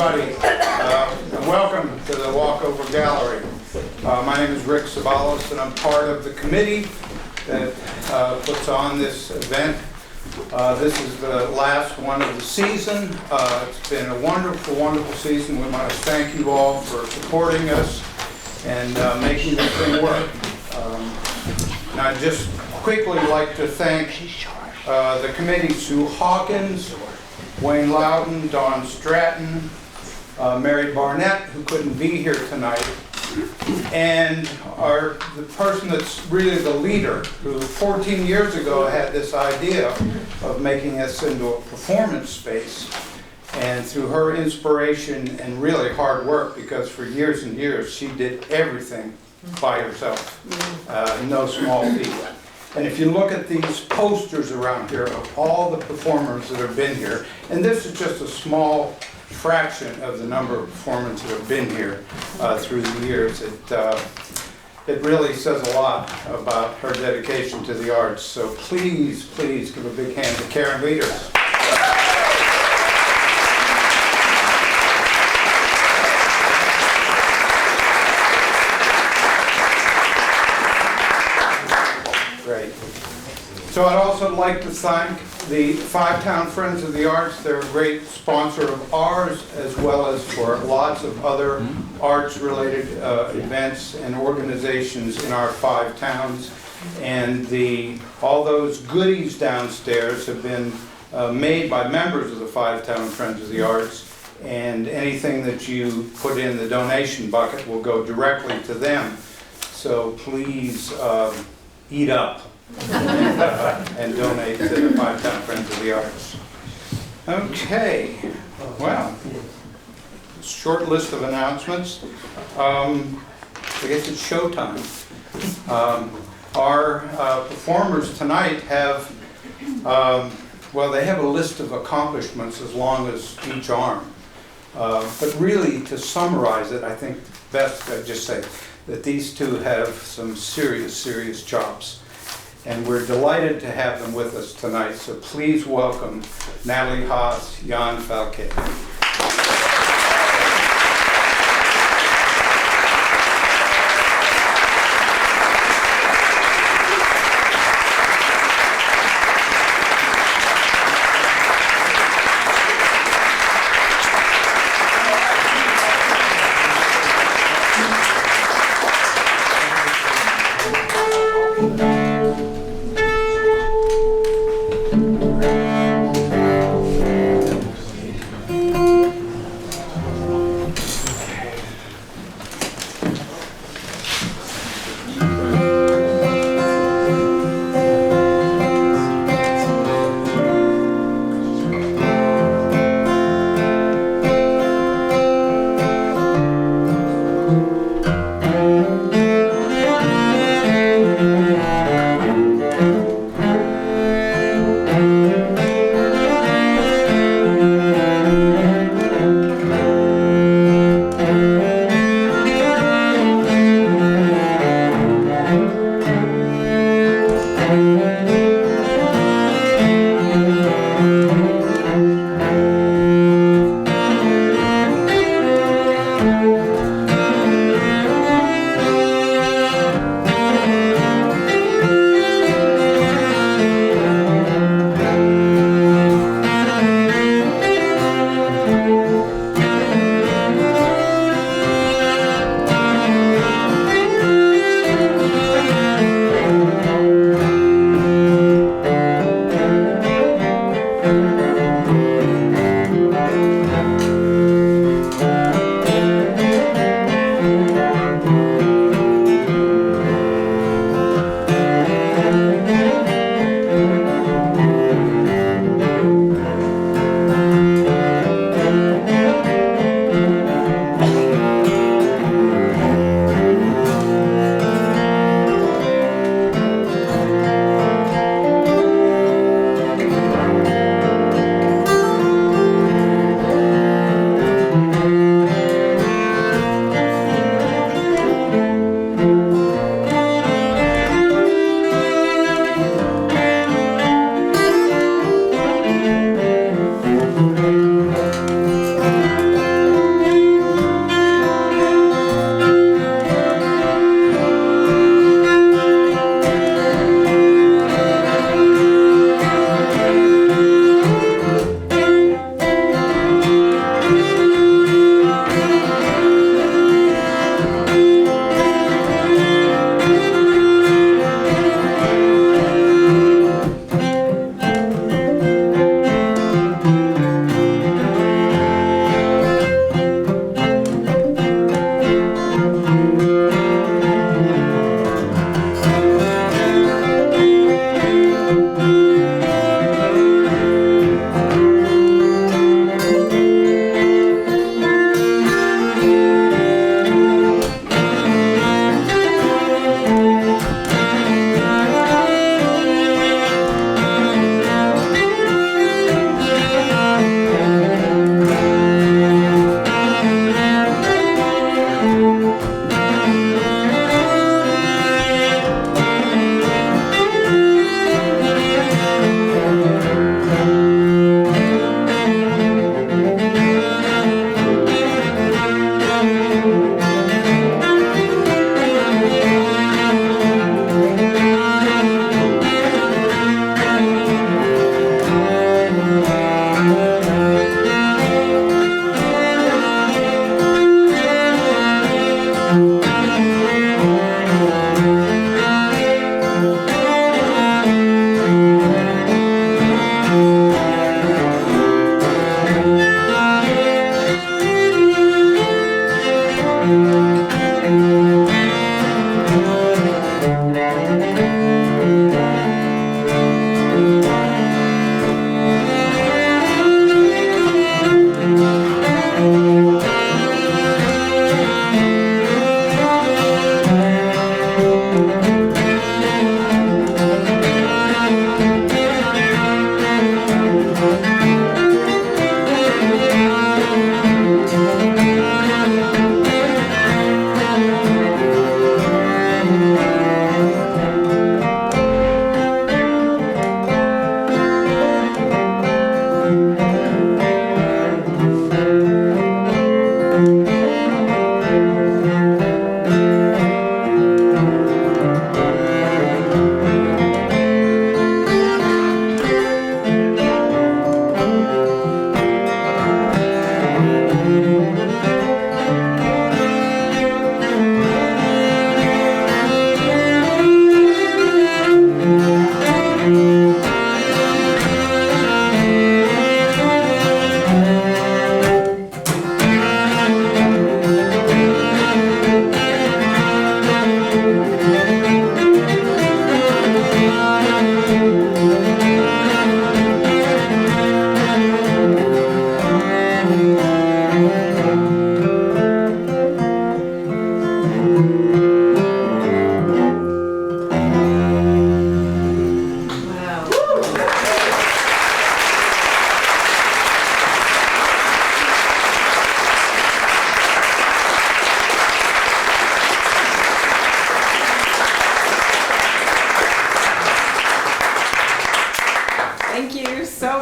everybody, and welcome to the Walkover Gallery. My name is Rick Sabalos, and I'm part of the committee that puts on this event. This is the last one of the season. It's been a wonderful, wonderful season. We want to thank you all for supporting us and making this thing work. And I'd just quickly like to thank the committee: Sue Hawkins, Wayne Loudon, Dawn Stratton, Mary Barnett, who couldn't be here tonight, and the person that's really the leader, who 14 years ago had this idea of making us into a performance space. And through her inspiration and really hard work, because for years and years she did everything by herself, no small feat. And if you look at these posters around here of all the performers that have been here, and this is just a small fraction of the number of performers that have been here through the years, it really says a lot about her dedication to the arts. So please, please give a big hand to Karen Leaders. Great. So I'd also like to thank the Five-Town Friends of the Arts. They're a great sponsor of ours, as well as for lots of other arts-related events and organizations in our 5 towns. And all those goodies downstairs have been made by members of the Five-Town Friends of the Arts, and anything that you put in the donation bucket will go directly to them. So please eat up and donate to the Five-Town Friends of the Arts. Okay, well, short list of announcements. I guess it's showtime. Our performers tonight have, they have a list of accomplishments as long as each arm. But really, to summarize it, I think best I just say that these two have some serious, serious chops. And we're delighted to have them with us tonight. So please welcome Natalie Haas, Jan Falke.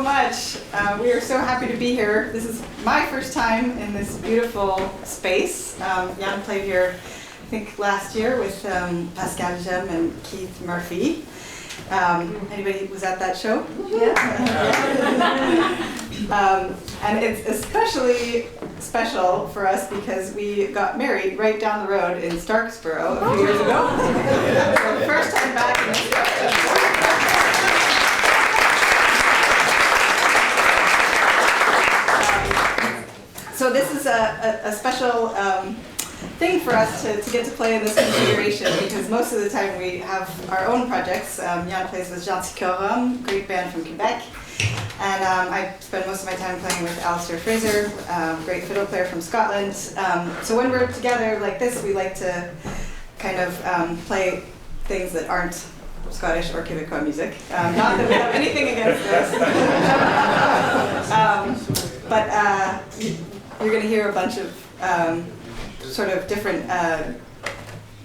so much. We are so happy to be here. This is my first time in this beautiful space. Jan played here, I think, last year with Pascal Jem and Keith Murphy. Anybody was at that show? Yeah. And it's especially special for us because we got married right down the road in Starksboro a few years ago. So first time back in so this is a special thing for us to get to play in this configuration because most of the time we have our own projects. Jan plays with Jean Sicorum, great band from Quebec. And I spend most of my time playing with Alistair Fraser, great fiddle player from Scotland. So when we're together like this, we like to kind of play things that aren't Scottish or Quebecois music. Not that we have anything against this. But you're going to hear a bunch of sort of different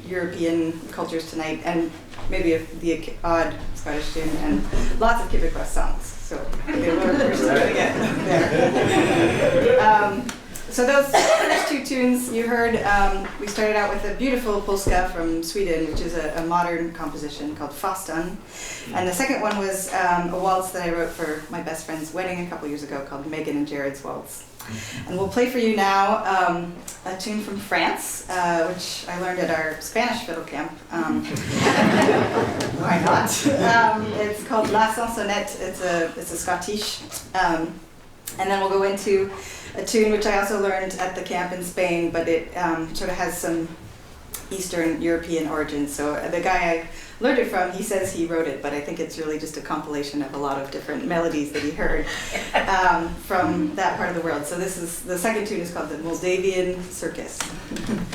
European cultures tonight, and maybe the odd Scottish tune, and lots of Quebecois songs. So we're still going to get there. So those first two tunes you heard, we started out with a beautiful polska from Sweden, which is a modern composition called Fastan. And the second one was a waltz that I wrote for my best friend's wedding a couple years ago called Megan and Jared's Waltz. And we'll play for you now a tune from France, which I learned at our Spanish fiddle camp. Why not? It's called La Sansonnette. It's a Scottish. And then we'll go into a tune which I also learned at the camp in Spain, but it sort of has some Eastern European origins. So the guy I learned it from, he says he wrote it, but I think it's really just a compilation of a lot of different melodies that he heard from that part of the world. So this is, the second tune is called the Moldavian Circus. Can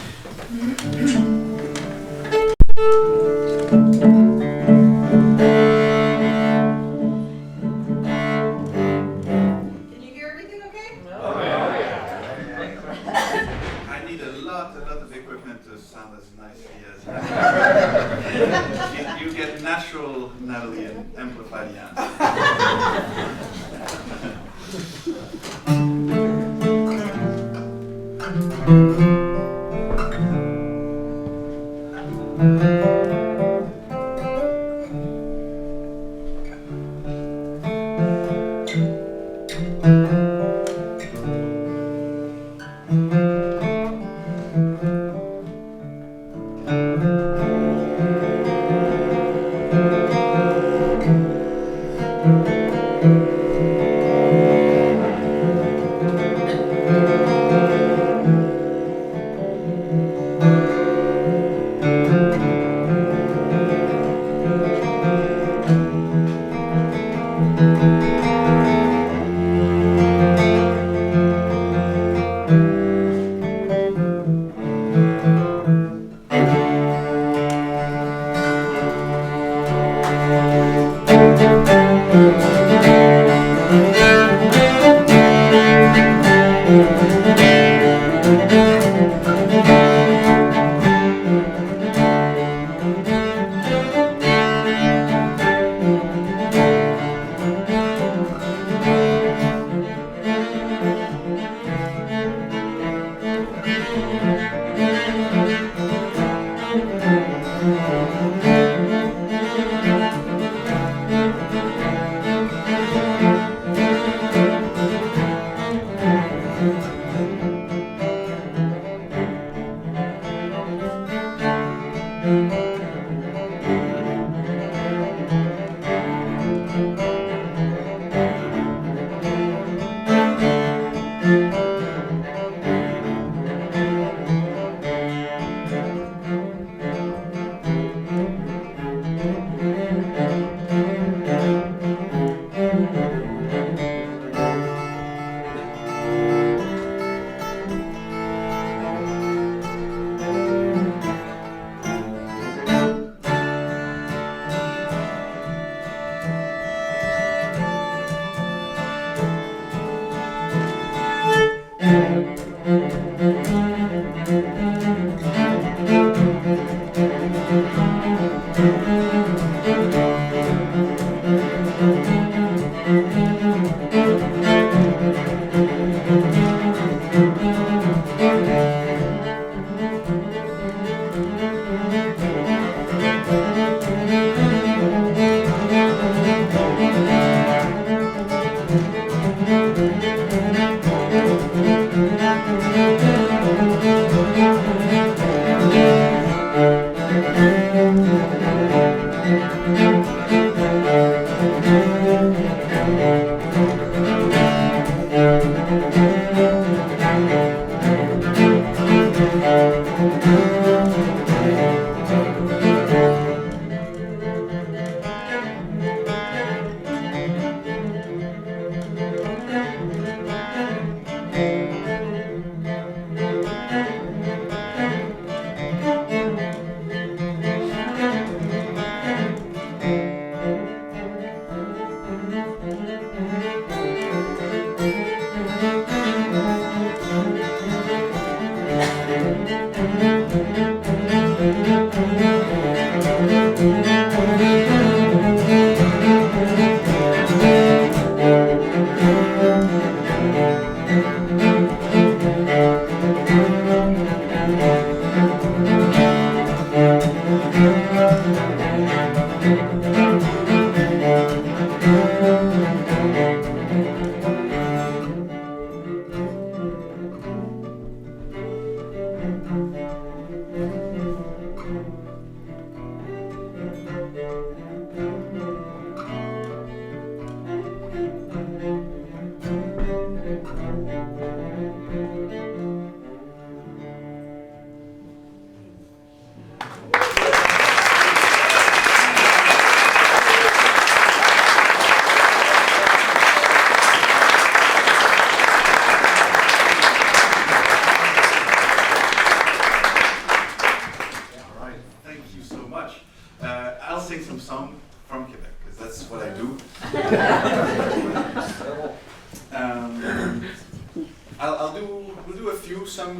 you hear everything okay? Oh, yeah. I need a lot of equipment to sound as nicely as you get natural Natalie and amplified Jan.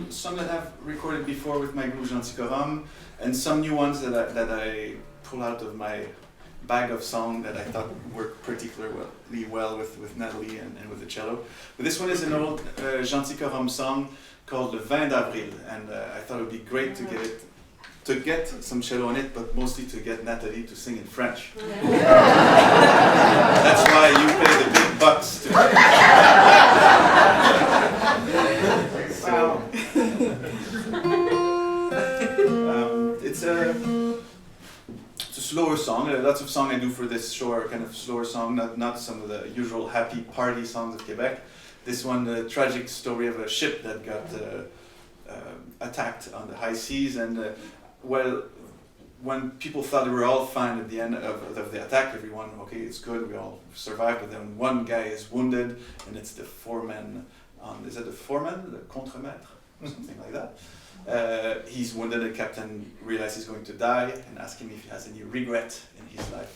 Some that I've recorded before with my group Gentil Corum, and some new ones that I pull out of my bag of song that I thought worked particularly well with Nathalie and with the cello. But this one is an old Gentil Corum song called Le 20 d'Avril, and I thought it would be great to get some cello on it, but mostly to get Nathalie to sing in French. That's why you pay the big bucks to Wow. It's a slower song. Lots of songs I do for this show are kind of slower song, not some of the usual happy party songs of Quebec. This one, the tragic story of a ship that got attacked on the high seas, and when people thought they were all fine at the end of the attack, everyone, okay, it's good, we all survived, but then one guy is wounded, and it's the foreman. Is that the foreman, the contremaître, or something like that? He's wounded, the captain realizes he's going to die and asks him if he has any regret in his life.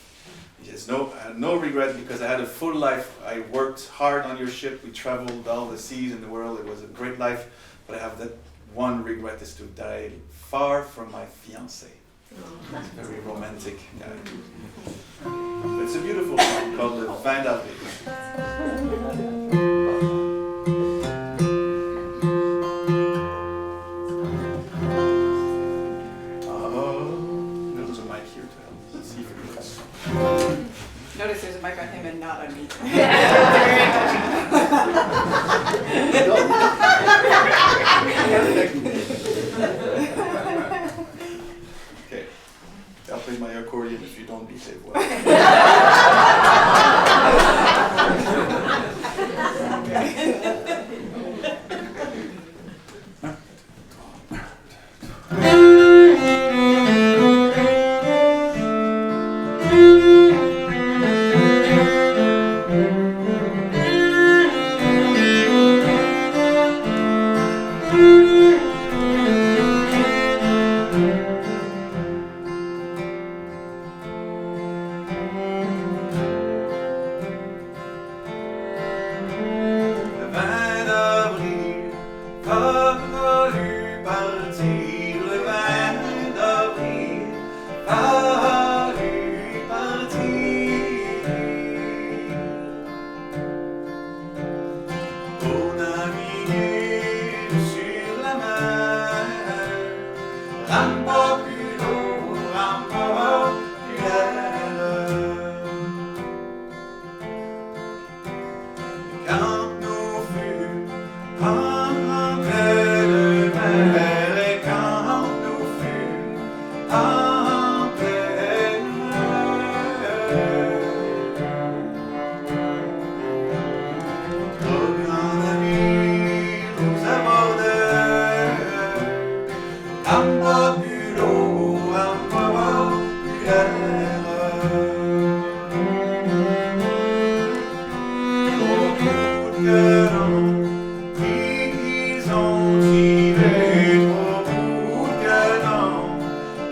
He says, no, I had no regret because I had a full life. I worked hard on your ship, we traveled all the seas in the world, it was a great life, but I have that one regret is to die far from my fiancée. It's very romantic. But it's a beautiful song called Le 20 d'Avril. Notice there's a mic on him and not on me. Okay, I'll play my accordion if you don't behave well.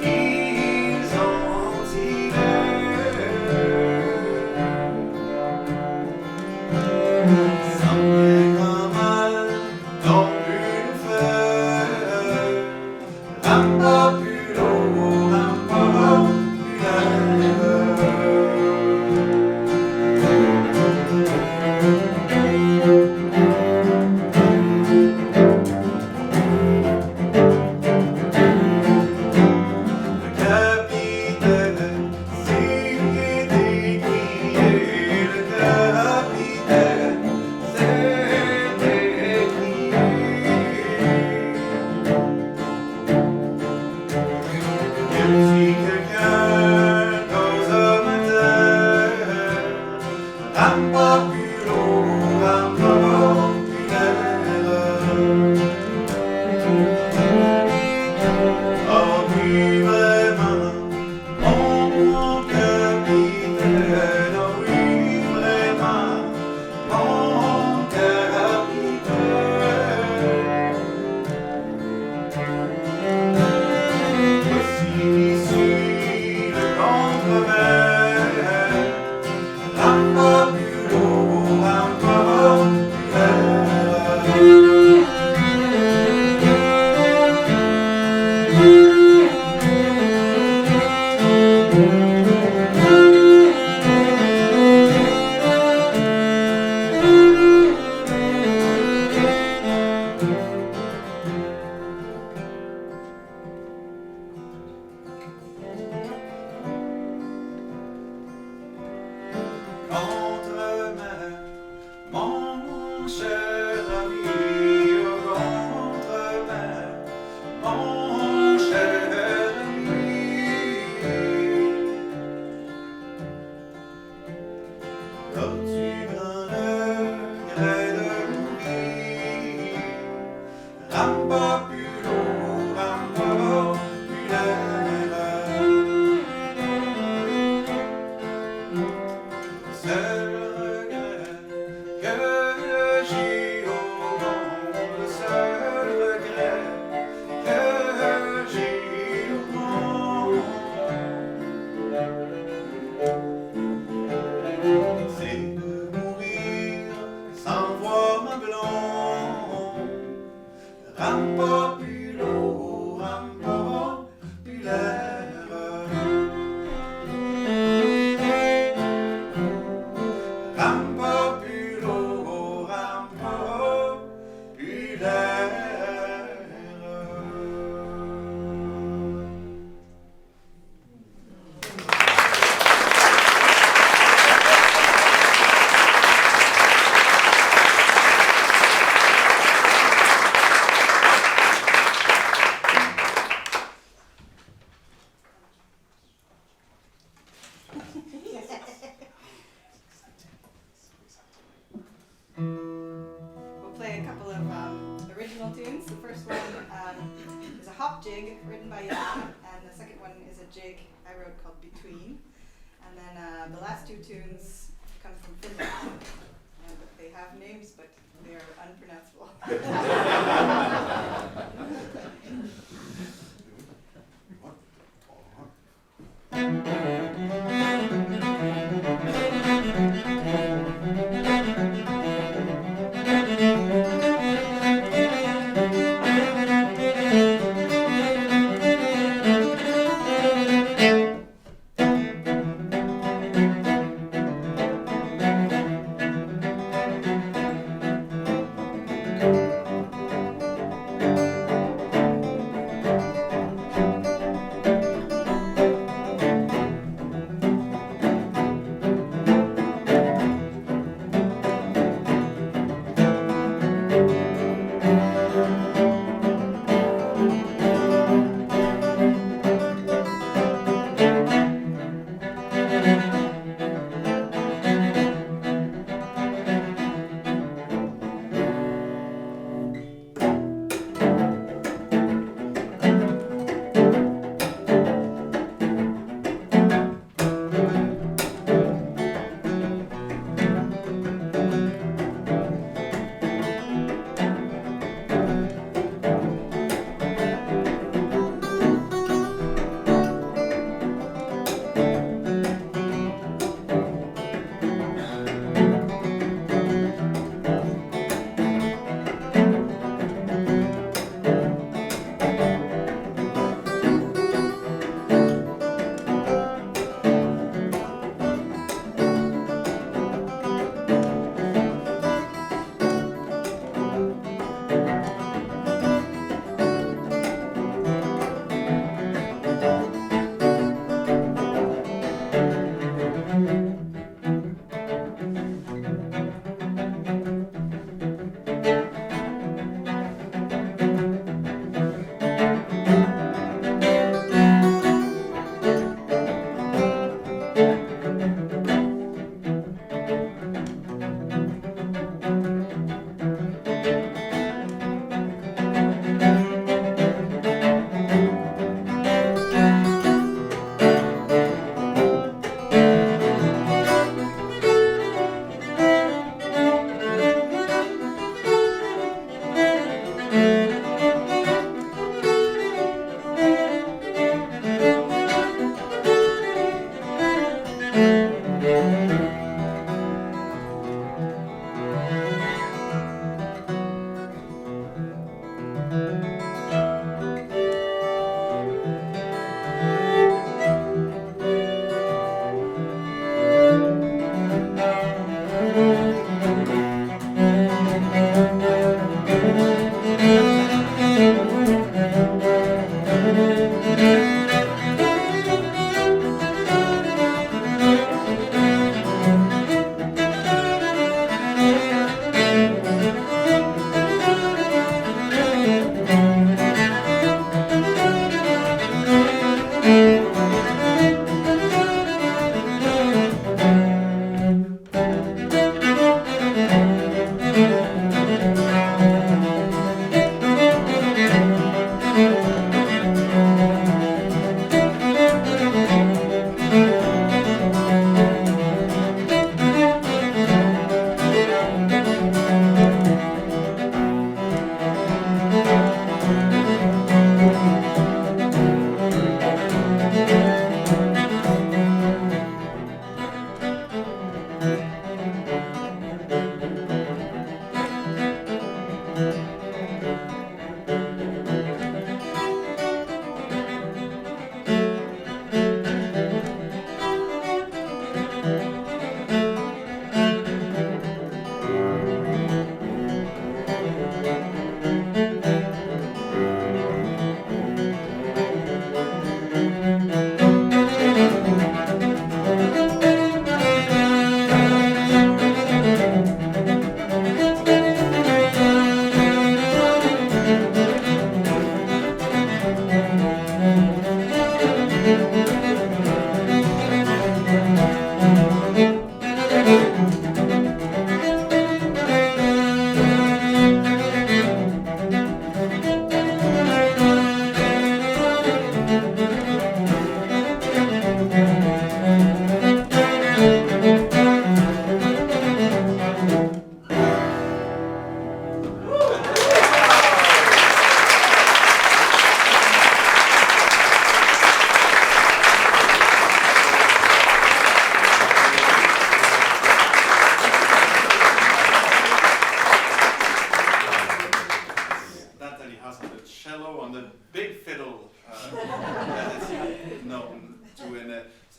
Ils We'll play a couple of original tunes. The first one is a hop jig written by Jan, and the second one is a jig I wrote called Between. And then the last two tunes come from Finland. And they have names, but they are unpronounceable.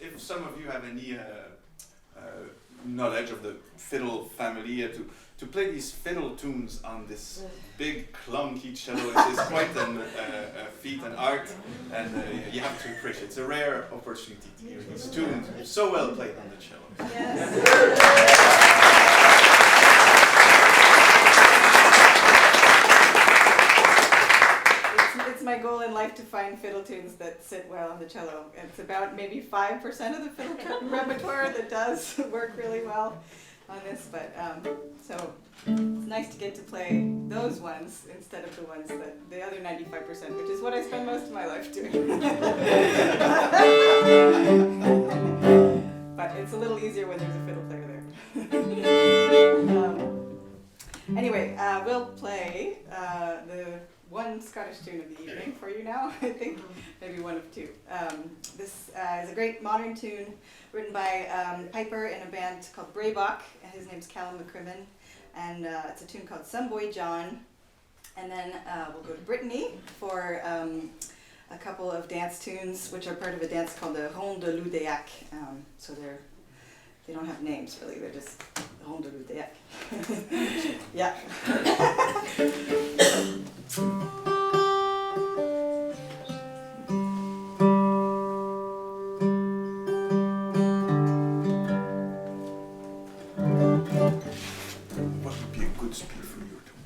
if some of you have any knowledge of the fiddle family, to play these fiddle tunes on this big clunky cello is quite a feat and art, and you have to appreciate it. It's a rare opportunity to hear these tunes so well played on the cello. It's my goal in life to find fiddle tunes that sit well on the cello. It's about maybe 5% of the fiddle repertoire that does work really well on this, but so it's nice to get to play those ones instead of the ones that the other 95%, which is what I spend most of my life doing. But it's a little easier when there's a fiddle player there. Anyway, we'll play the one Scottish tune of the evening for you now, I think, maybe one of two. This is a great modern tune written by Piper in a band called Braybach, and his name's Callum McCrimmon, and it's a tune called Some Boy John. And then we'll go to Brittany for a couple of dance tunes, which are part of a dance called the Ronde de l'Oudéac. So they don't have names, really, they're just Ronde de l'Oudéac. Yeah. What would be a good speed for your tune?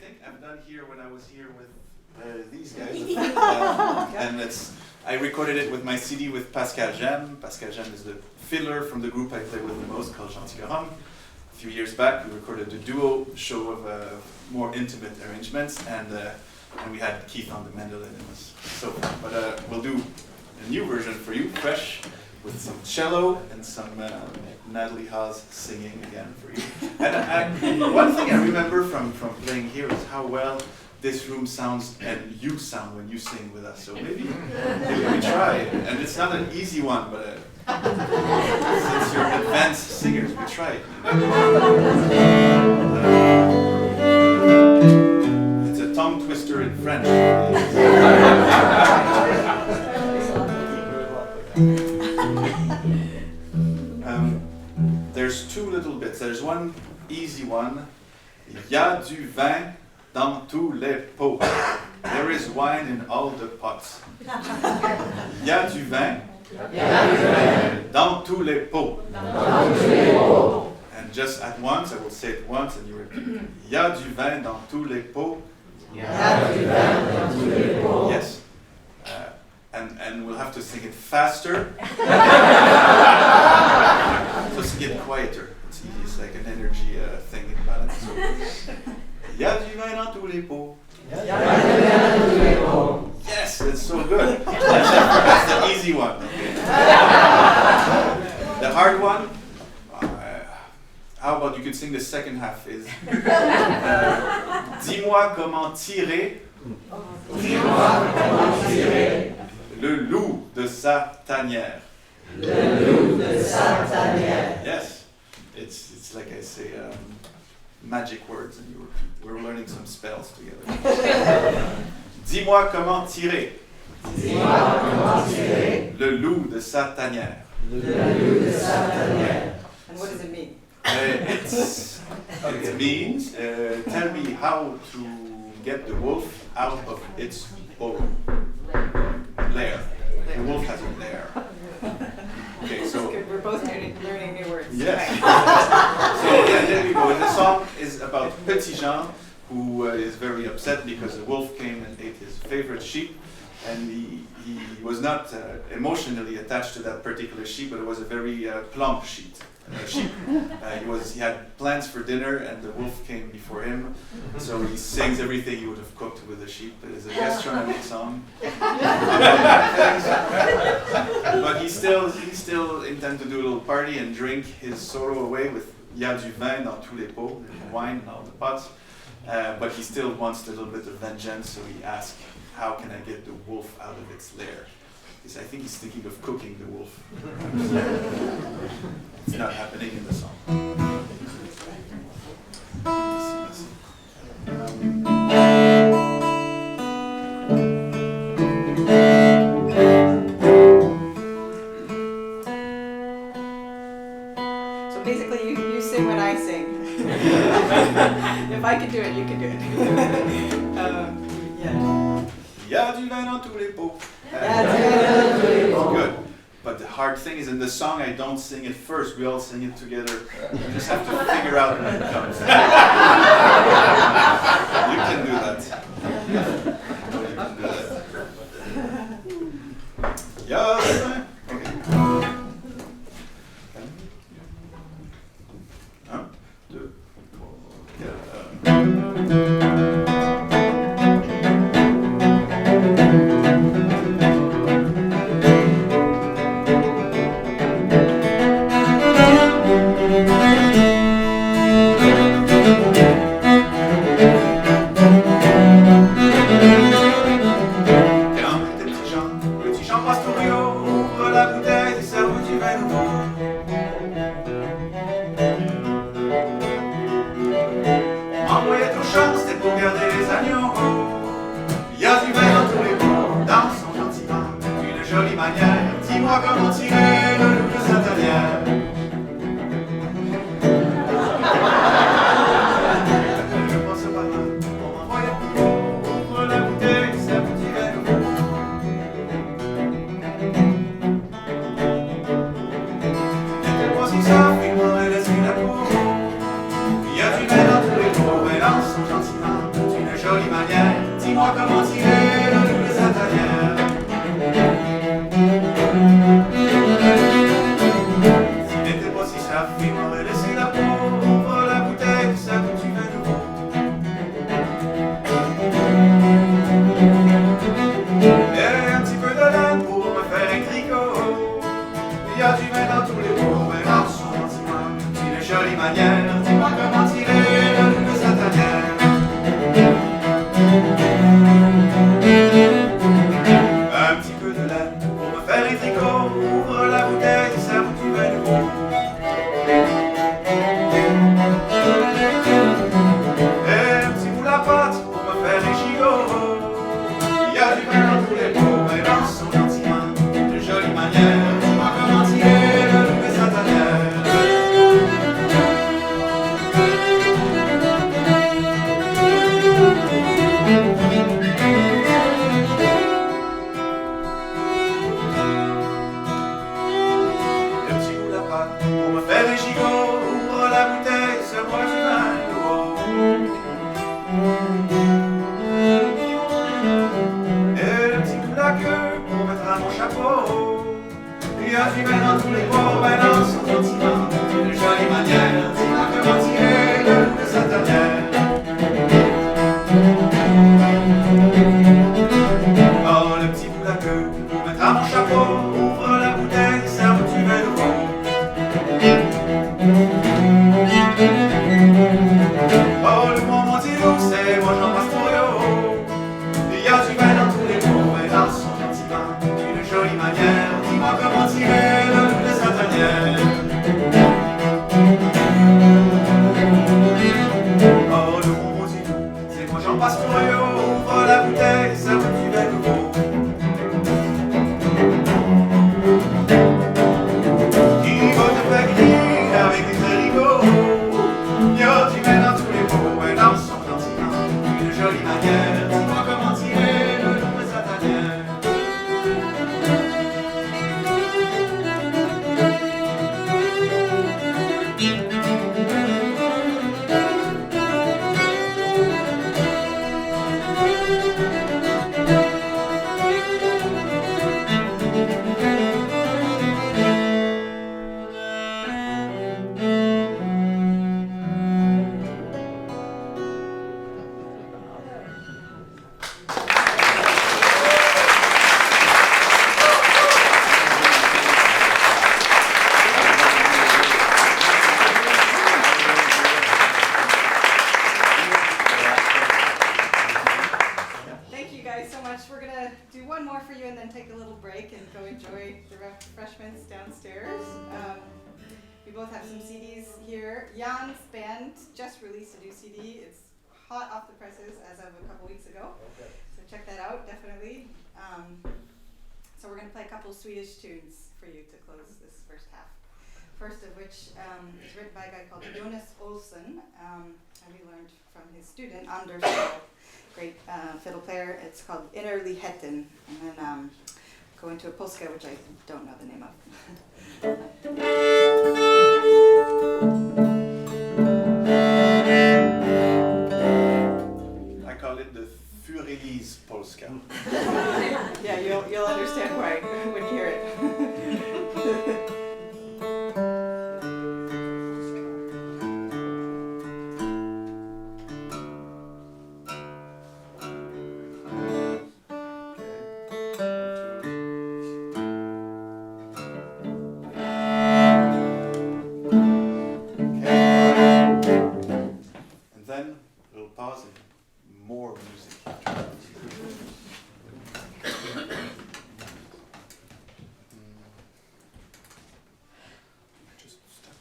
think I've done here when I was here with these guys. And I recorded it with my CD with Pascal Gem. Pascal Gem is the fiddler from the group I play with the most called Gentil Corum. A few years back, we recorded a duo show of more intimate arrangements, and we had Keith on the mandolin. It was so fun. But we'll do a new version for you, fresh, with some cello and some Natalie Haas singing again for you. And one thing I remember from playing here is how well this room sounds and you sound when you sing with us. So maybe we try. And it's not an easy one, but since you're advanced singers, we try. It's a tongue twister in French. There's two little bits. There's one easy one. Y a du vin dans tous les pots. There is wine in all the pots. Y a du vin dans tous les pots. And just at once, I will say it once and you repeat. Y a du vin dans tous les pots. Yes. And we'll have to sing it faster. So sing it quieter. It's easy. It's like an energy thing in balance. So, y a du vin dans tous les pots. Yes, it's so good. That's the easy one. Okay. The hard one. How about you could sing the second half? Is dis-moi comment tirer. Le loup de sa tanière. Yes, it's like I say magic words and you repeat. We're learning some spells together. Dis-moi comment tirer. Le loup de sa tanière. And what does it mean? It means tell me how to get the wolf out of its lair. The wolf has a lair. Okay, so Good. We're both learning new words. yes. So yeah, there we go. And the song is about Petit Jean, who is very upset because the wolf came and ate his favorite sheep, and he was not emotionally attached to that particular sheep, but it was a very plump sheep. He had plans for dinner, and the wolf came before him. So he sings everything he would have cooked with the sheep. It is a gastronomic song. But he still intends to do a little party and drink his sorrow away with y a du vin dans tous les pots, wine in all the pots. But he still wants a little bit of vengeance, so he asks, how can I get the wolf out of its lair? Because I think he's thinking of cooking the wolf. It's not happening in the song. Let's see. So basically, you sing when I sing. If I can do it, you can do it. Yeah. Y a du vin dans tous les pots. It's good. But the hard thing is in the song I don't sing it first, we all sing it together. You just have to figure out when it comes. You can do that. Yeah. Okay. 1, 2, 3. jolie manière. Dis-moi comment tirer le loup de sa tanière. S'il n'était pas si saf, il m'aurait laissé la peau. Ouvre la bouteille, ça que tu veux nouveau. Et un petit peu de laine pour me faire un tricot. Il y a du vin dans tous les pots, mais dans son sentiment, une jolie manière. Dis-moi comment tirer le loup de sa tanière. Un petit peu de laine pour me faire un tricot. Ouvre la bouteille, ça vous du vin nouveau. Et un petit bout à pâte pour me faire un gigot. Il y a du vin dans tous les pots, mais dans son sentiment, une jolie manière. Dis-moi comment tirer le loup de sa tanière. Le petit bout à pâte pour me faire un gigot. Ouvre la bouteille, se boit du vin nouveau. Et le petit bout de la queue pour mettre à mon chapeau. Il y a du vin dans tous les pots, ben dans son sentiment, une jolie manière. Dis-moi comment tirer le loup de sa tanière. Oh, le petit bout de la queue pour mettre à mon chapeau. Ouvre la bouteille, serve du vin nouveau. Oh, le bon Montilou, c'est moi Jean Pastorio. Il y a du vin dans tous les pots, mais dans son sentiment, une jolie manière. Dis-moi comment tirer le loup de sa tanière. Oh, le bon Montilou, c'est moi Jean Pastorio. Ouvre la bouteille, ça veut du vin nouveau. Il va te faire griller avec des haricots. Il y a du vin dans tous les pots, mais dans son sentiment, une jolie manière. Dis-moi comment tirer le loup de sa tanière. Thank you guys so much. We're gonna do one more for you and then take a little break and go enjoy the refreshments downstairs. We both have some CDs here. Jan's band just released a new CD. It's hot off the presses as of a couple weeks ago. So check that out, definitely. So we're gonna play a couple Swedish tunes for you to close this first half. First of which is written by a guy called Jonas Olsson, and we learned from his student Anders, great fiddle player. It's called Innerligheten, and then go into a polska, which I don't know the name of. I call it the Furelise Polska. Yeah, you'll understand why when you hear it. And then we'll pause and more music. Just stop.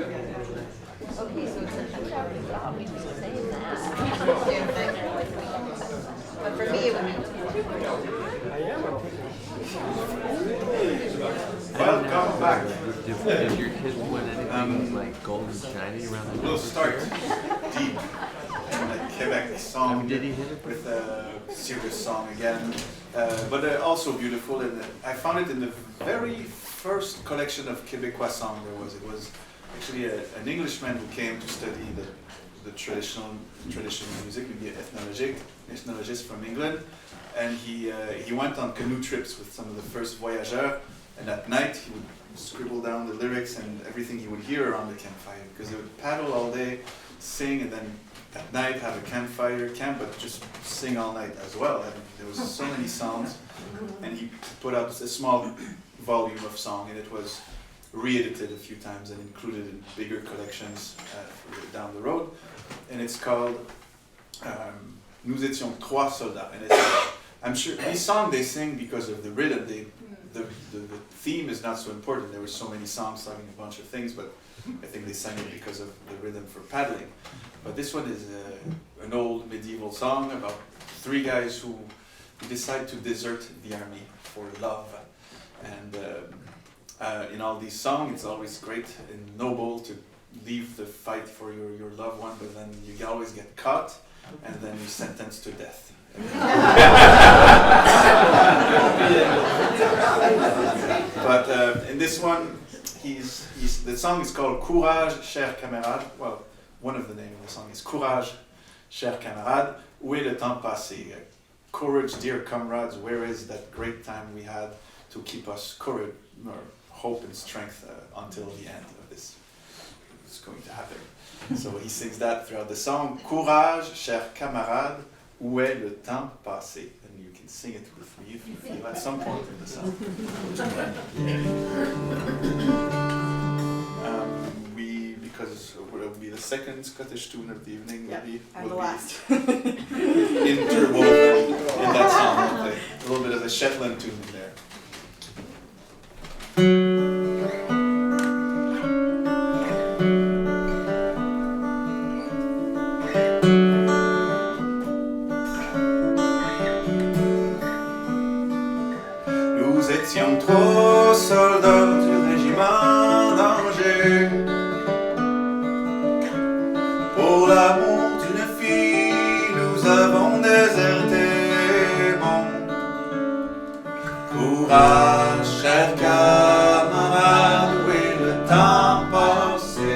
Okay, so it's a job. We just say that. But for me, it would be. Welcome back. Did your kids win anything like gold and shiny around the We'll start deep, like Quebec song Did he hit it? with a serious song again, but also beautiful. And I found it in the very first collection of Quebecois song there was. It was actually an Englishman who came to study the traditional music, maybe an ethnologist from England, and he went on canoe trips with some of the first voyageurs. And at night, he would scribble down the lyrics and everything he would hear around the campfire, because they would paddle all day, sing, and then at night have a campfire camp, but just sing all night as well. And there was so many songs, and he put out a small volume of song, and it was re-edited a few times and included in bigger collections down the road. And it's called Nous étions trois soldats. And it's, I'm sure these songs they sing because of the rhythm. The theme is not so important. There were so many songs talking a bunch of things, but I think they sang it because of the rhythm for paddling. But this one is an old medieval song about three guys who decide to desert the army for love. And in all these songs, it's always great and noble to leave the fight for your loved one, but then you always get caught, and then you're sentenced to death. But in this one, the song is called Courage, cher camarade. Well, one of the names of the song is Courage, cher camarade. Où est le temps passé? Courage, dear comrades. Where is that great time we had to keep us courage, or hope and strength until the end of this? It's going to happen. So he sings that throughout the song. Courage, cher camarade. Où est le temps passé? And you can sing it with me if you feel at some point in the song. Because it will be the second Scottish tune of the evening, maybe. And the last. Interwoven in that song. A little bit of a Shetland tune in there. Nous étions trop soldats du régiment d'Angers pour l'amour d'une fille, nous avons déserté. Bon courage, cher camarade, où est le temps passé?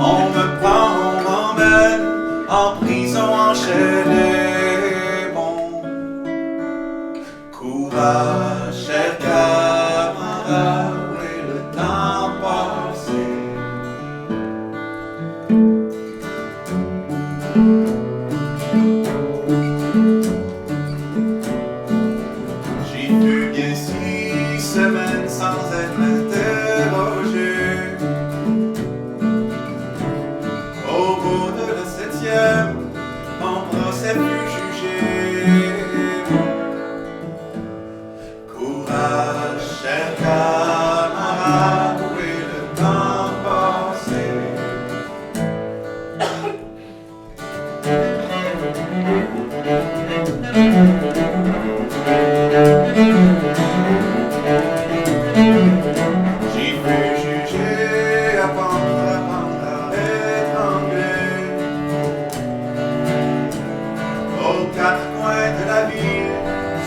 On me prend, on m'emmène en prison enchaînée. Bon courage, cher camarade, où est le temps passé? J'y fus bien 6 semaines sans être interrogé. Au bout de la 7e, mon procès fut jugé. Courage, cher camarade, où est le temps passé? J'y fus jugé à pendre, à étrangler aux 4 coins de la ville,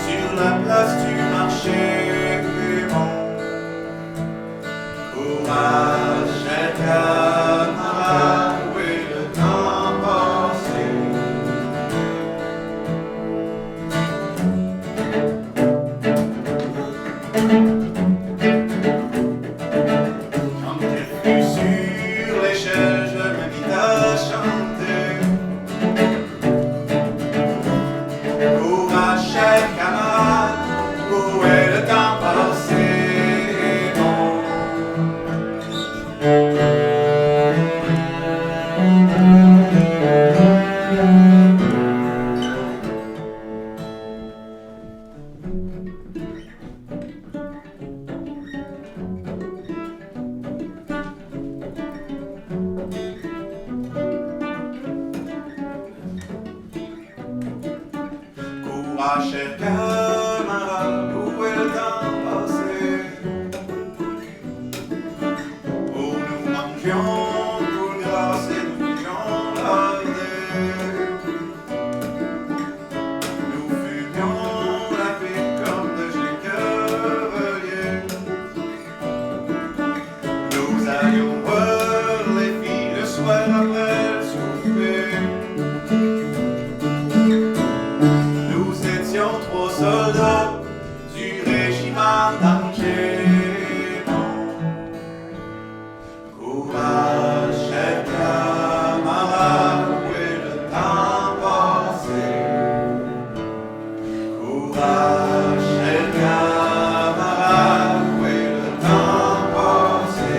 sur la place du marché. Bon courage, cher camarade, où est le temps passé? Quand je fus sur l'échelle, je me mis à chanter. Courage, cher camarade, où est le temps passé? Bon Courage, cher camarade, où est le temps passé? Où nous mangions pour grâce et nous bougions la idée. Nous fumions la vie comme de chez Cavalier. Nous allions voir les filles le soir après le souper. Trois soldats du régiment d'Angers. Courage, cher camarade, où est le temps passé? Courage, cher camarade, où est le temps passé?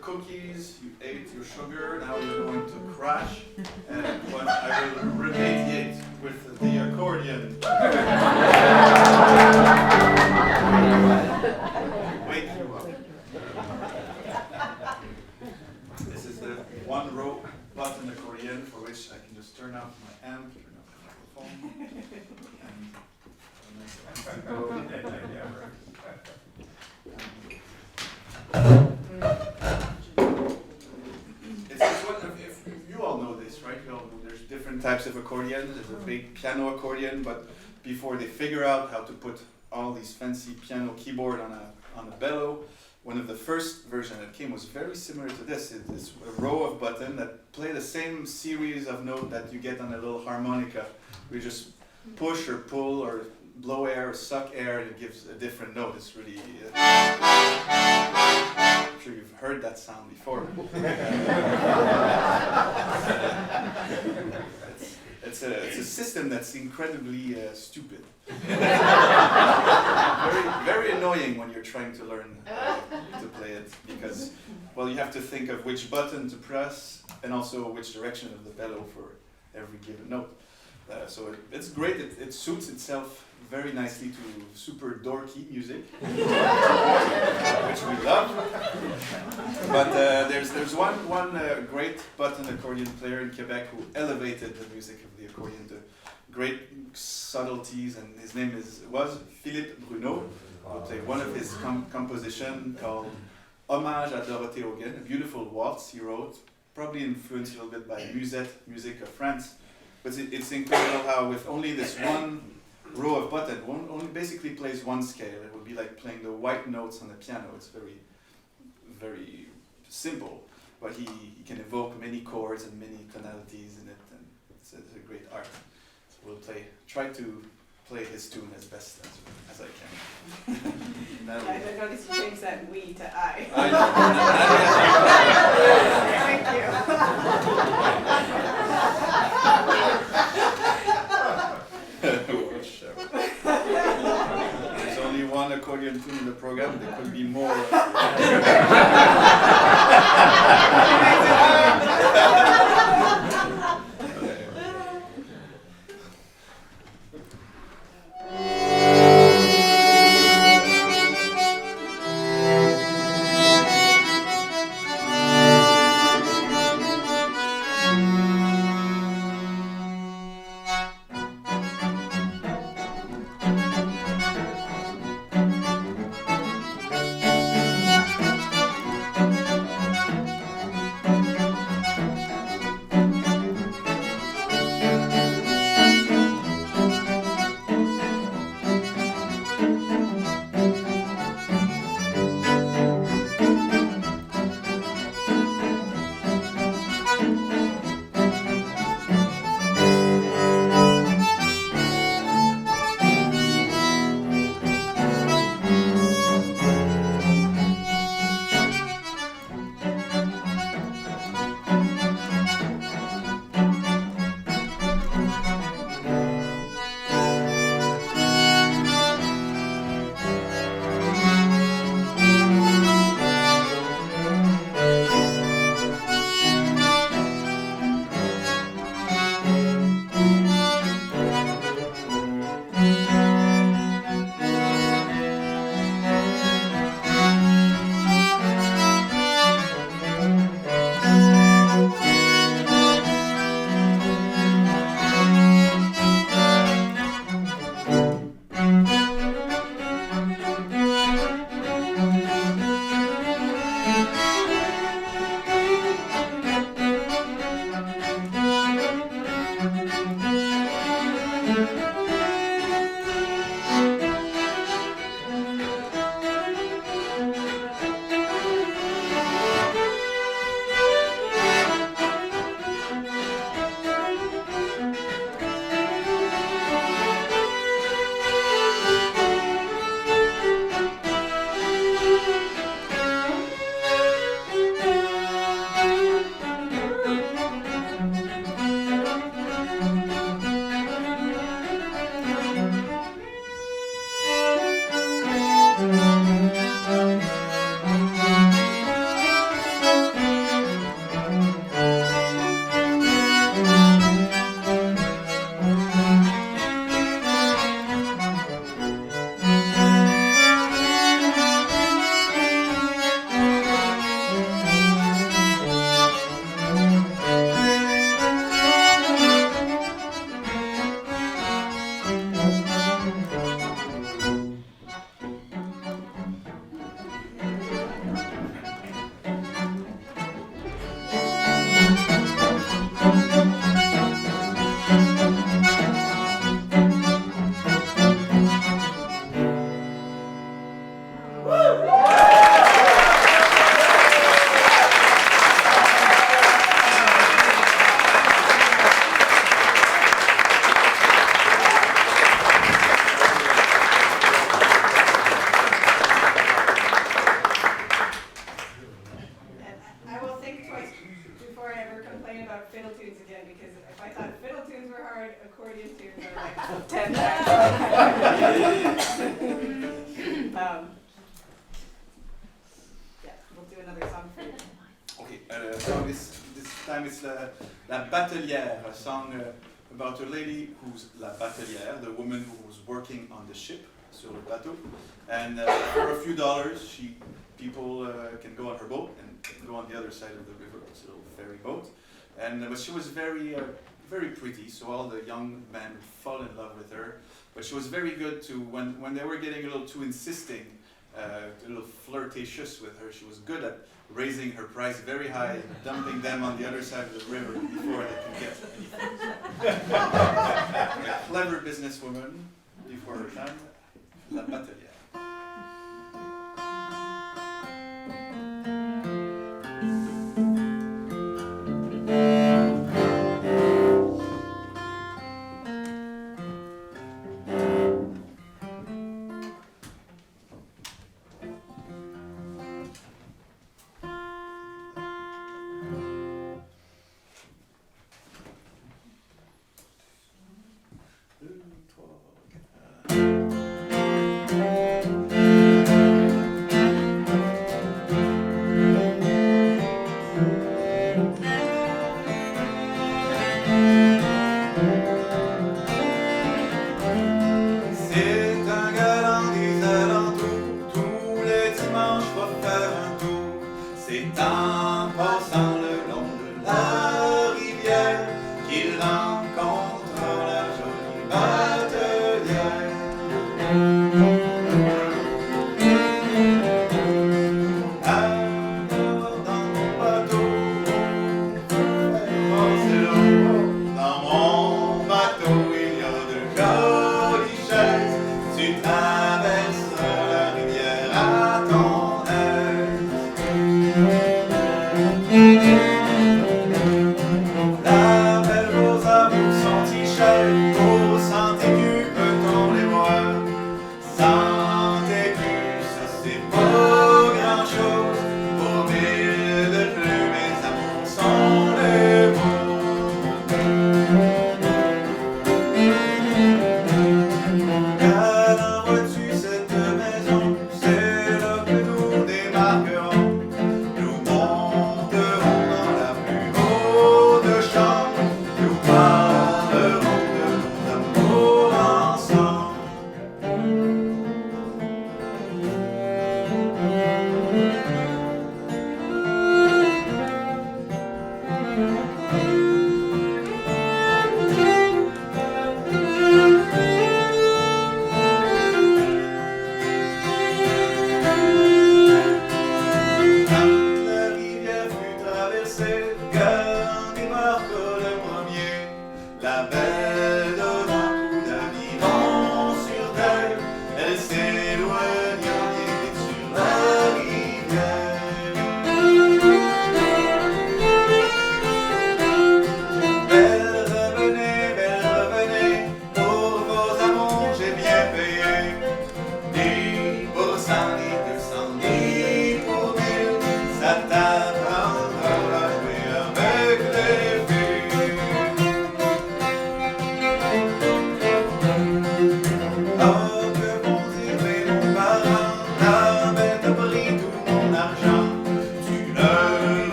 Cookies, you ate your sugar, now you're going to crash, but I will remediate with the accordion. Wake you up. This is the one row button accordion for which I can just turn off my amp, turn off the microphone, you all know this, right? You all know there's different types of accordions. There's a big piano accordion, but before they figure out how to put all these fancy piano keyboard on a bellow, one of the first versions that came was very similar to this. It's a row of buttons that play the same series of notes that you get on a little harmonica. We just push or pull or blow air or suck air, and it gives a different note. It's really... I'm sure you've heard that sound before. It's a system that's incredibly stupid. Very annoying when you're trying to learn to play it, because, well, you have to think of which button to press and also which direction of the bellow for every given note. So it's great. It suits itself very nicely to super dorky music, which we love. But there's one great button accordion player in Quebec who elevated the music of the accordion to great subtleties, and his name was Philippe Bruneau. I'll play one of his compositions called Hommage à Dorothée Hogan, a beautiful waltz he wrote, probably influenced a little bit by musette, music of France. But it's incredible how with only this one row of buttons, one only basically plays one scale. It would be like playing the white notes on the piano. It's very simple, but he can evoke many chords and many tonalities in it, and it's a great art. So we'll try to play his tune as best as I can. I noticed you changed that we to I. Thank you. There's only one accordion tune in the program. There could be more. 10 times. Yeah, we'll do another song for you. Okay, so this time it's La Batelière, a song about a lady who's La Batelière, the woman who was working on the ship, sur le bateau, and for a few dollars, people can go on her boat and go on the other side of the river. It's a little ferry boat, and but she was very pretty, so all the young men fall in love with her. But she was very good to when they were getting a little too insisting, a little flirtatious with her. She was good at raising her price very high, dumping them on the other side of the river before they could get anything. A clever businesswoman before her time, La Batelière.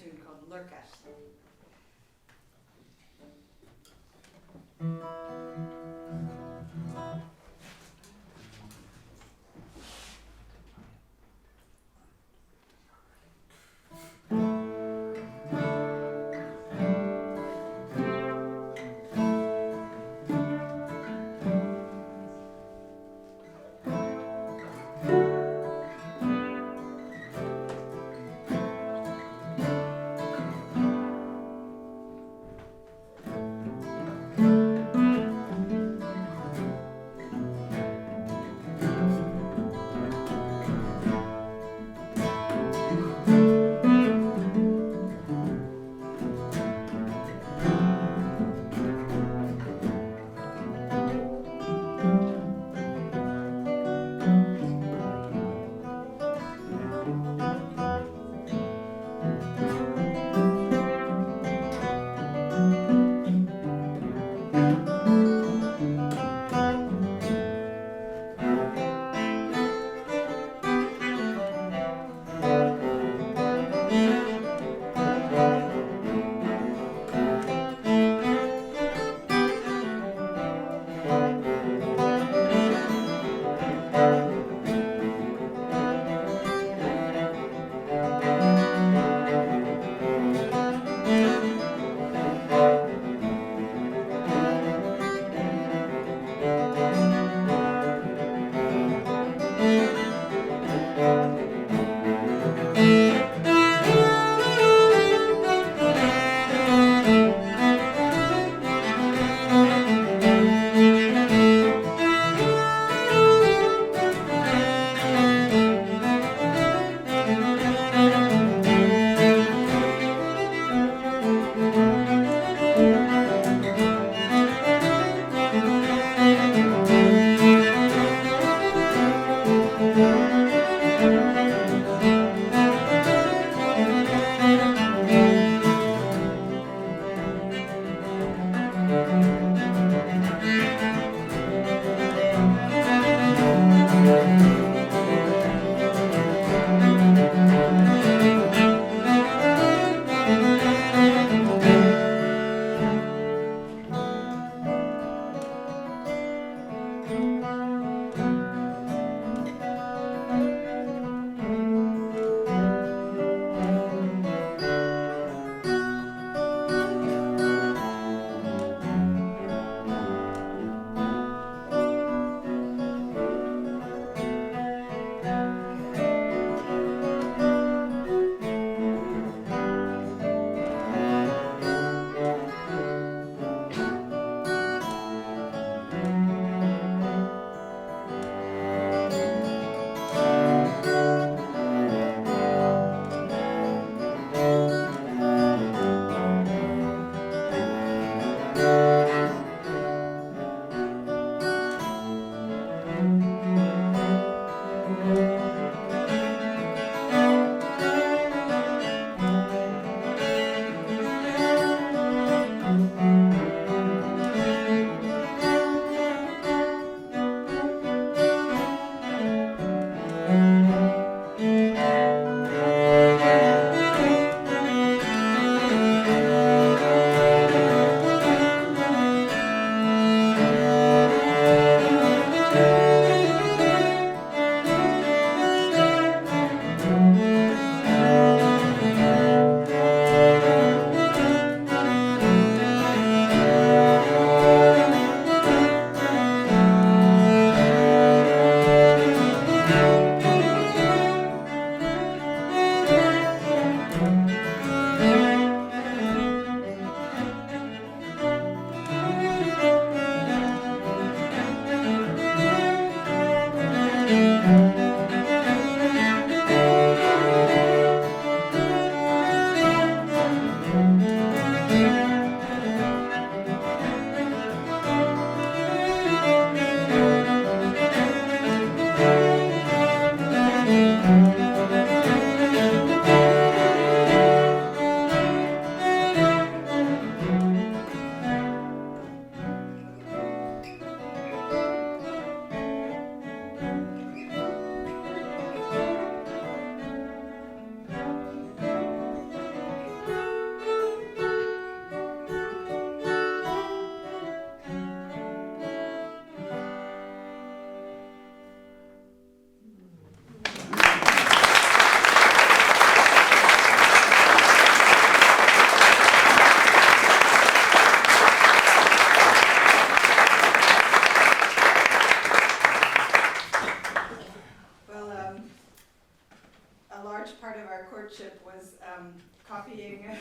tune called Lurkat. a large part of our courtship was copying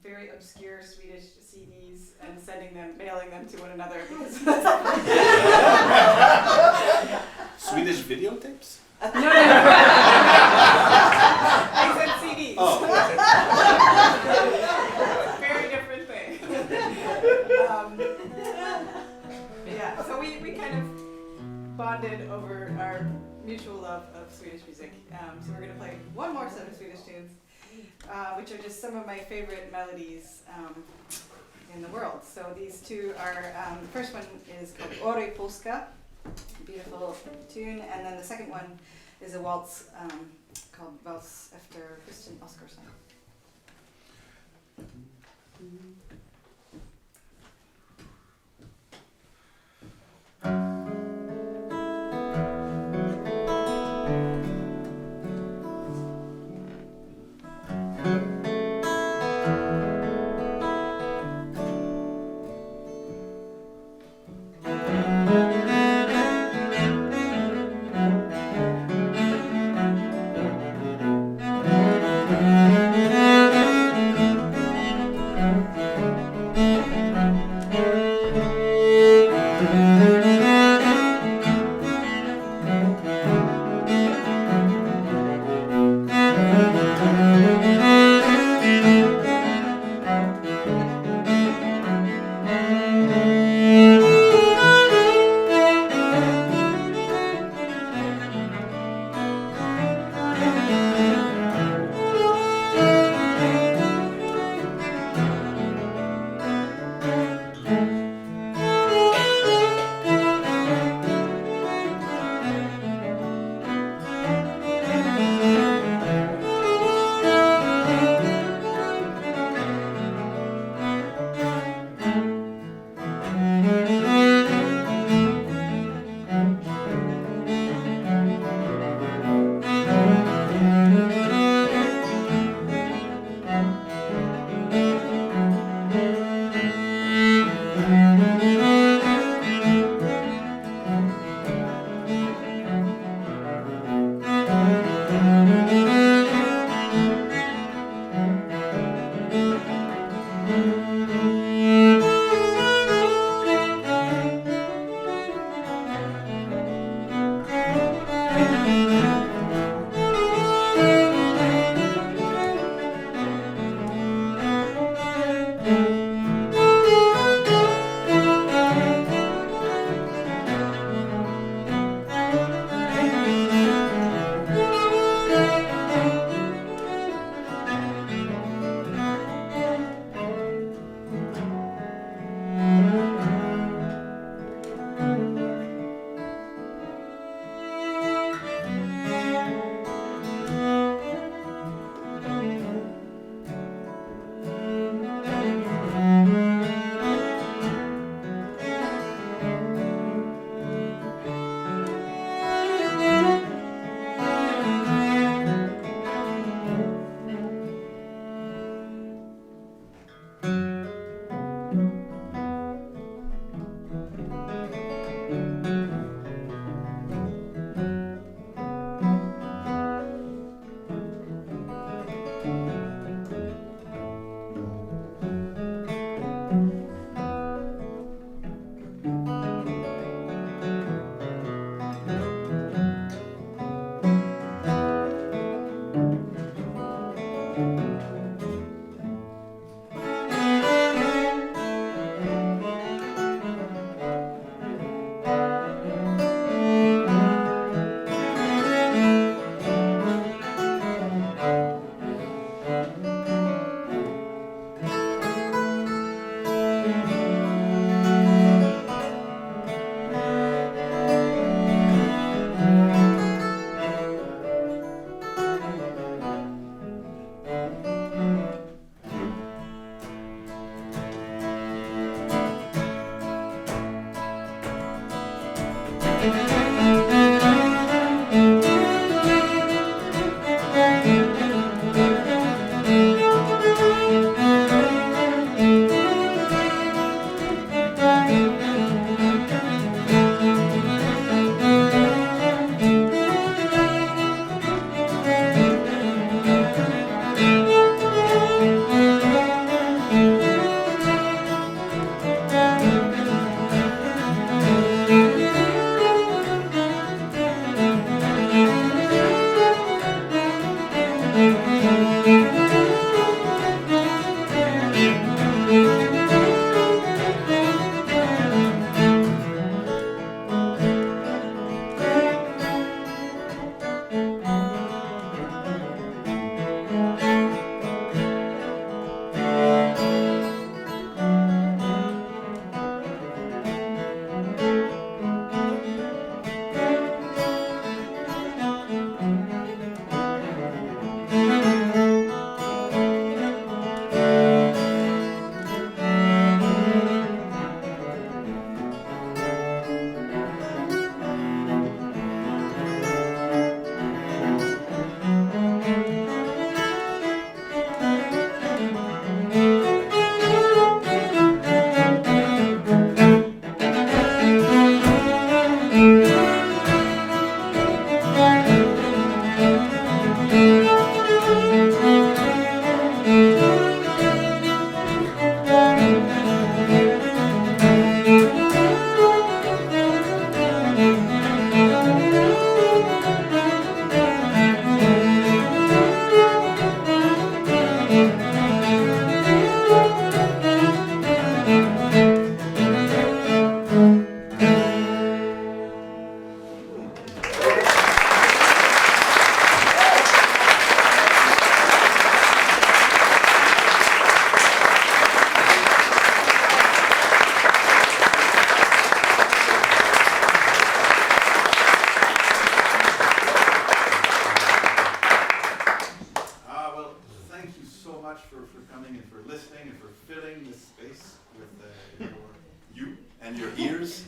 very obscure Swedish CDs and mailing them to one another. Because Swedish videotapes? no. I said CDs. Oh. Very different thing. Yeah, so we kind of bonded over our mutual love of Swedish music. So we're going to play one more set of Swedish tunes, which are just some of my favorite melodies in the world. So these two are, the first one is called Ore Polska, beautiful tune, and then the second one is a waltz called Waltz after Christian Oscarsson. for coming and for listening and for filling this space with you and your ears,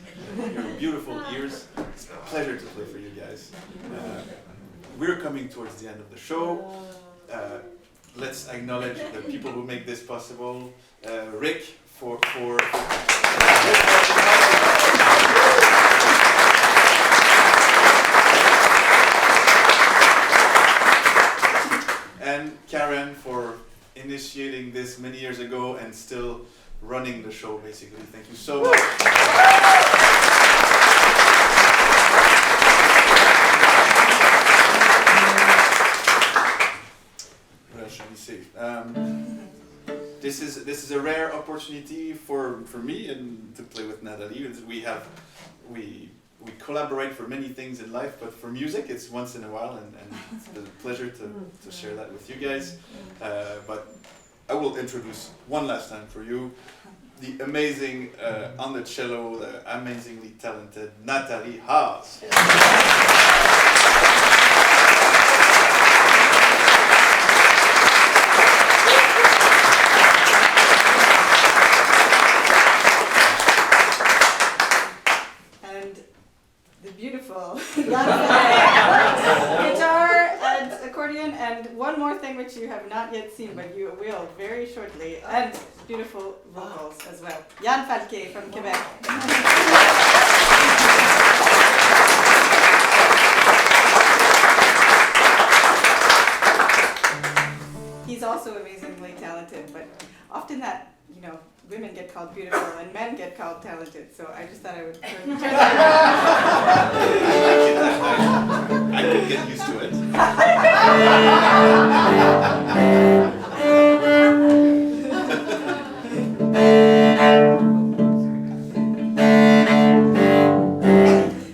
your beautiful ears. It's a pleasure to play for you guys. We're coming towards the end of the show. Let's acknowledge the people who make this possible. Rick for and Karen for initiating this many years ago and still running the show, basically. Thank you so much. What else should we say? This is a rare opportunity for me and to play with Natalie. We collaborate for many things in life, but for music it's once in a while, and it's a pleasure to share that with you guys. But I will introduce one last time for you the amazing, on the cello, the amazingly talented Natalie Haas. Beautiful guitar and accordion, and one more thing which you have not yet seen, but you will very shortly, and beautiful vocals as well. Yann Falquet from Quebec. He's also amazingly talented, but often that, women get called beautiful and men get called talented, so I just thought I would turn that I can get used to it.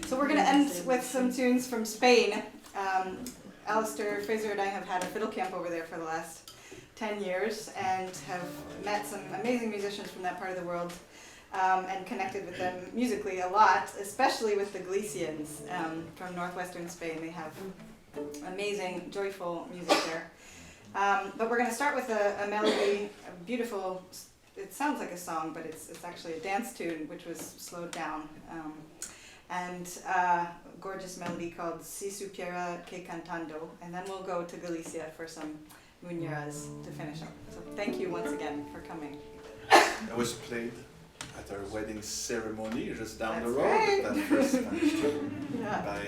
So we're going to end with some tunes from Spain. Alistair Fraser and I have had a fiddle camp over there for the last 10 years and have met some amazing musicians from that part of the world and connected with them musically a lot, especially with the Galicians from northwestern Spain. They have amazing, joyful music there. But we're going to start with a melody, a beautiful, it sounds like a song, but it's actually a dance tune which was slowed down. And a gorgeous melody called Si Supiera Que Cantando. And then we'll go to Galicia for some Muñeras to finish up. So thank you once again for coming. That was played at our wedding ceremony just down the road. Right. That first Spanish tune by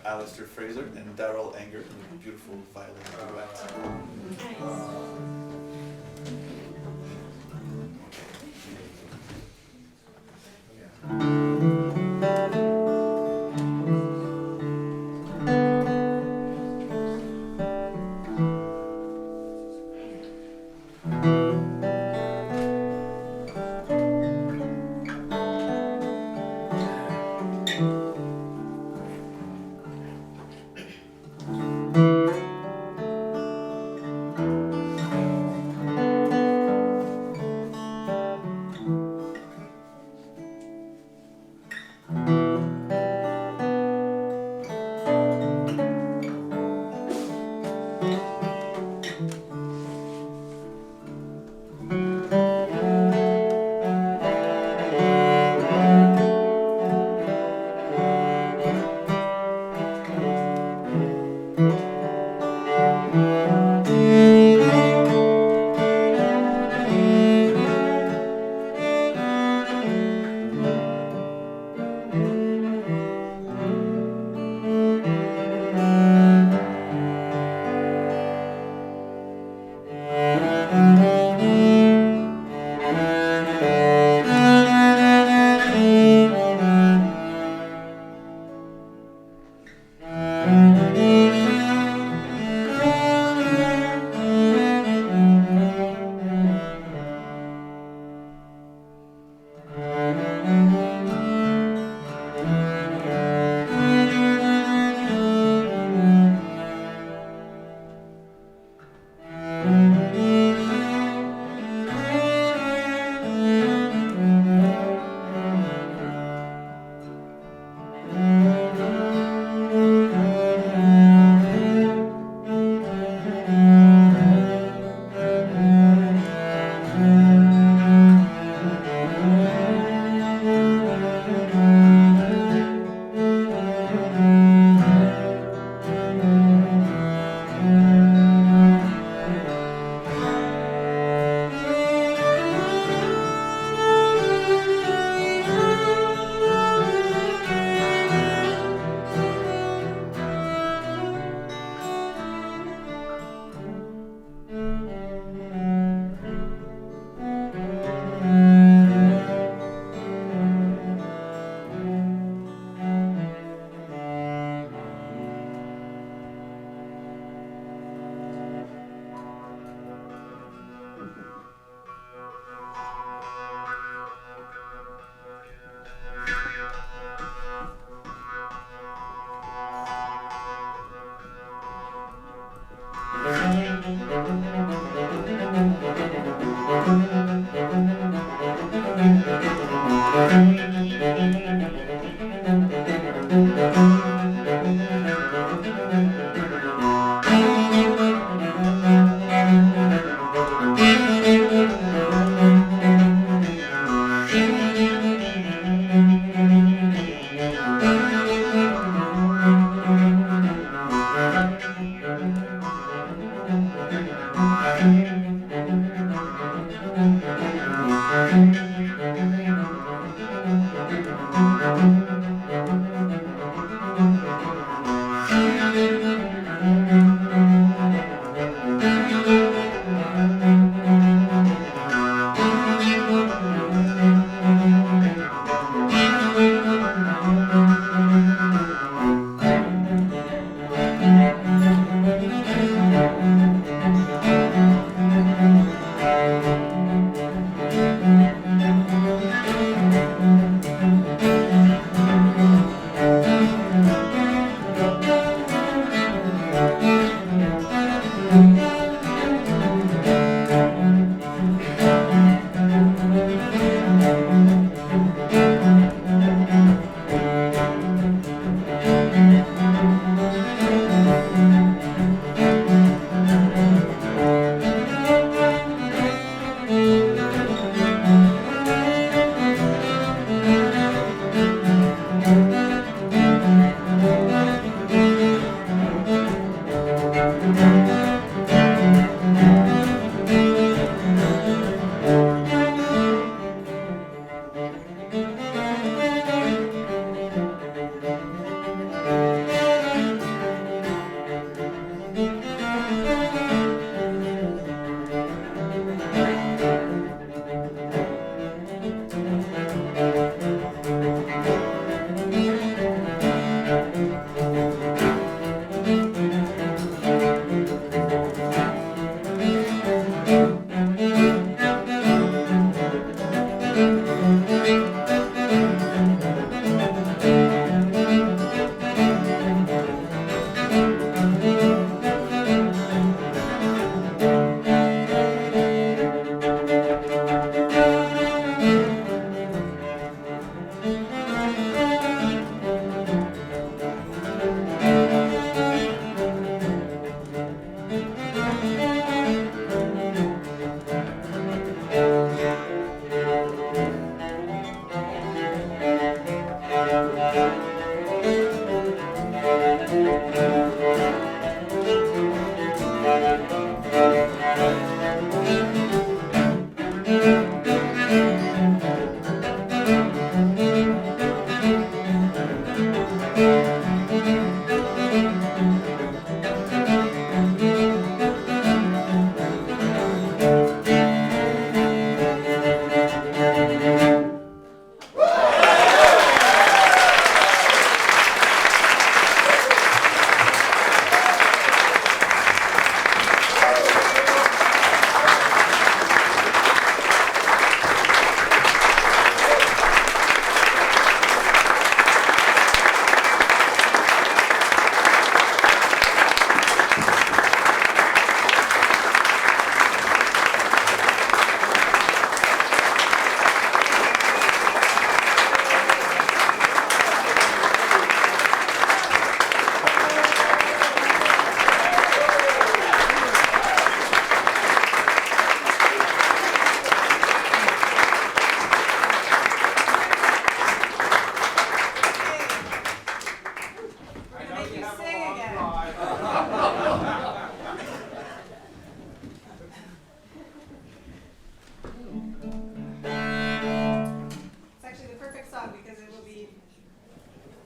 Alistair Fraser and Daryl Anger, a beautiful violin duet.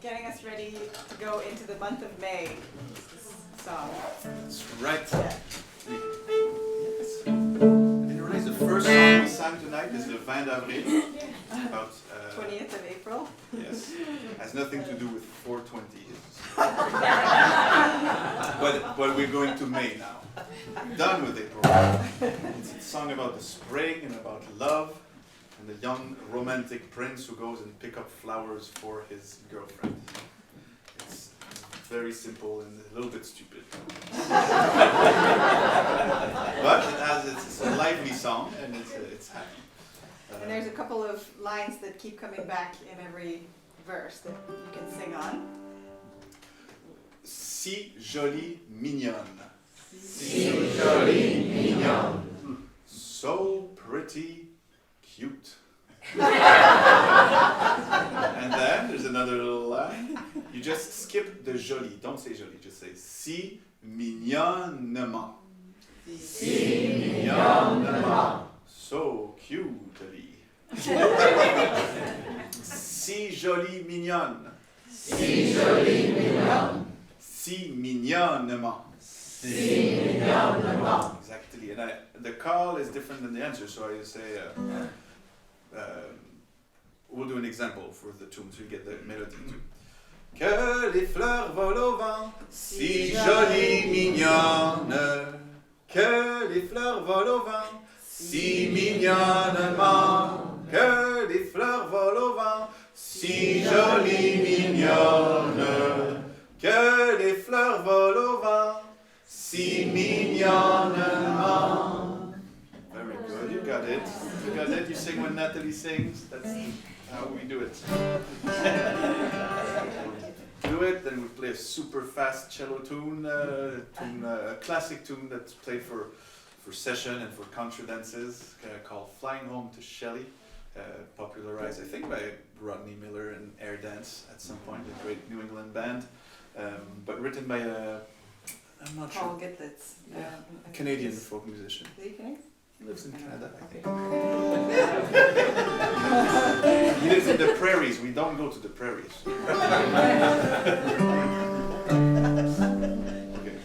getting us ready to go into the month of May. This song. That's right. Yeah. Yes. I didn't realize the first song we sang tonight is Le 20 d'Avril. About 20th of April. yes, has nothing to do with 420. but we're going to May now. Done with April. It's a song about the spring and about love and the young romantic prince who goes and pick up flowers for his girlfriend. It's very simple and a little bit stupid. But it's a lively song and it's happy. And there's a couple of lines that keep coming back in every verse that you can sing on. Si jolie mignonne. Si jolie mignonne. So pretty cute. And then there's another little line. You just skip the jolie. Don't say jolie, just say si mignonnement. Si mignonnement. So cutely. Si jolie mignonne. Si jolie mignonne. Si mignonnement. Si mignonnement. Exactly. And the call is different than the answer, so I say, we'll do an example for the tune, so you get the melody too. Que les fleurs volent au vent, si jolies, mignonnes. Que les fleurs volent au vent, si mignonnement. Que les fleurs volent au vent, si jolies, mignonnes. Que les fleurs volent au vent, si mignonnement. Very good, you got it. You got it, you sing when Natalie sings. That's how we do it. Do it, then we play a super fast cello tune, a classic tune that's played for session and for contra dances, called Flying Home to Shelley, popularized I think by Rodney Miller and Air Dance at some point, a great New England band, but written by I'm not Paul sure, Gitlitz. a Canadian folk musician. Is he Canadian? He lives in Canada, I think. Okay. He lives in the prairies. We don't go to the prairies. Okay.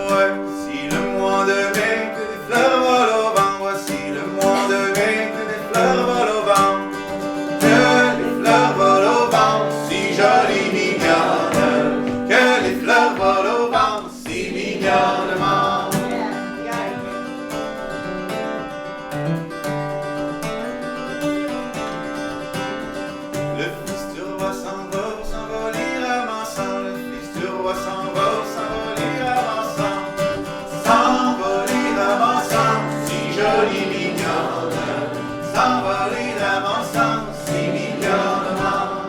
Voici le mois de mai que les fleurs volent au vent. Voici le mois de mai que les fleurs volent au vent. Que les fleurs volent au vent. doit s'envoler avançant, s'envoler avançant, si jolie mignonne, s'envoler avançant, si mignonnement.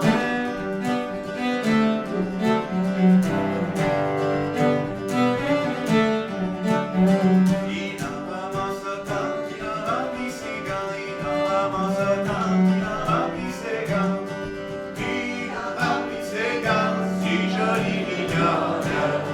Si jolie mignonne,